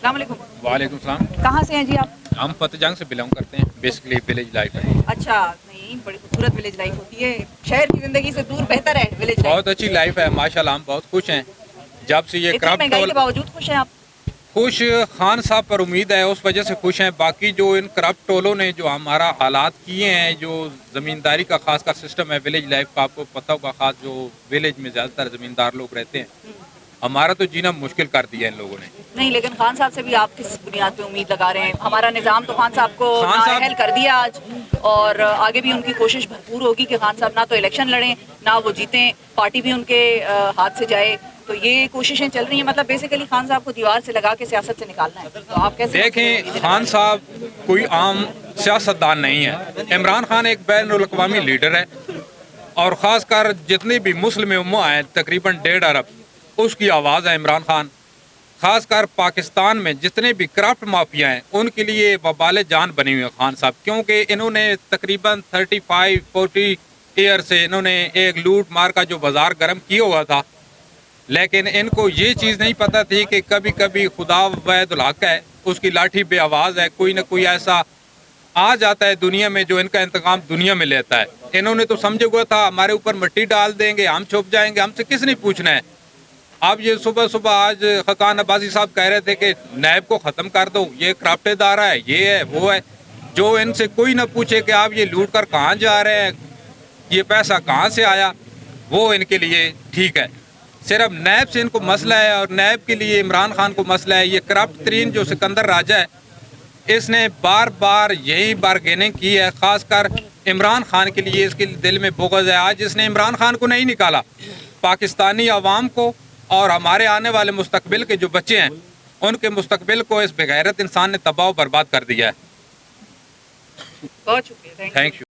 السلام علیکم. وعلیکم السلام. کہاں سے ہیں جی آپ؟ ہم فتح جنگ سے بلانگ کرتے ہیں. بیسکلی ولیج لائف ہے. اچھا, نہیں بڑی خوبصورت ولیج لائف ہوتی ہے, شہر کی زندگی سے دور بہتر ہے ولیج لائف. بہت اچھی لائف ہے ماشاءاللہ, ہم بہت خوش ہیں. جب سے یہ اتنی کرافٹ مہنگائی ٹول کے باوجود خوش ہیں آپ؟ خوش خان صاحب پر امید ہے, اس وجہ سے خوش ہیں. باقی جو ان کرافٹ ٹولوں نے جو ہمارا حالات کیے ہیں, جو زمینداری کا خاص کر سسٹم ہے ولیج لائف کا, آپ کو پتہ ہوگا, خاص جو ولیج میں زیادہ تر زمیندار لوگ رہتے ہیں, ہمارا تو جینا مشکل کر دیا ہے ان لوگوں نے. نہیں, لیکن خان صاحب سے بھی آپ کس بنیاد پہ امید لگا رہے ہیں؟ ہمارا نظام تو خان صاحب کو خان صاحب نااہل کر دیا آج, اور آگے بھی ان کی کوشش بھرپور ہوگی کہ خان صاحب نہ تو الیکشن لڑیں نہ وہ جیتیں, پارٹی بھی ان کے ہاتھ سے جائے. تو یہ کوششیں چل رہی ہیں, مطلب بیسیکلی خان صاحب کو دیوار سے لگا کے سیاست سے نکالنا ہے. تو آپ کیسے دیکھیں, خان صاحب کوئی عام سیاستدان نہیں ہے. عمران خان ایک بین الاقوامی لیڈر ہے, اور خاص کر جتنی بھی مسلم امہ ہیں, تقریباً 1.5 ارب, اس کی آواز ہے عمران خان. خاص کر پاکستان میں جتنے بھی کرافٹ مافیا ہیں, ان کے لیے وبال جان بنی ہوئی ہے خان صاحب, کیونکہ انہوں نے تقریباً 35-40 ایئر سے انہوں نے ایک لوٹ مار کا جو بازار گرم کیا ہوا تھا. لیکن ان کو یہ چیز نہیں پتہ تھی کہ کبھی کبھی خدا وحید الحق ہے, اس کی لاٹھی بے آواز ہے. کوئی نہ کوئی ایسا آ جاتا ہے دنیا میں جو ان کا انتقام دنیا میں لیتا ہے. انہوں نے تو سمجھے ہوا تھا ہمارے اوپر مٹی ڈال دیں گے, ہم چھپ جائیں گے, ہم سے کس نے پوچھنا ہے. اب یہ صبح آج خقان عباسی صاحب کہہ رہے تھے کہ نیب کو ختم کر دو, یہ کرافٹ ادارہ ہے, یہ ہے وہ ہے. جو ان سے کوئی نہ پوچھے کہ آپ یہ لوٹ کر کہاں جا رہے ہیں, یہ پیسہ کہاں سے آیا, وہ ان کے لیے ٹھیک ہے. صرف نیب سے ان کو مسئلہ ہے, اور نیب کے لیے عمران خان کو مسئلہ ہے. یہ کرپٹ ترین جو سکندر راجہ ہے, اس نے بار بار یہی بارگیننگ کی ہے. خاص کر عمران خان کے لیے اس کے دل میں بغض ہے. آج اس نے عمران خان کو نہیں نکالا, پاکستانی عوام کو اور ہمارے آنے والے مستقبل کے جو بچے ہیں, ان کے مستقبل کو اس بغیرت انسان نے تباہ و برباد کر دیا ہے. بہت شکریہ, تھینک یو.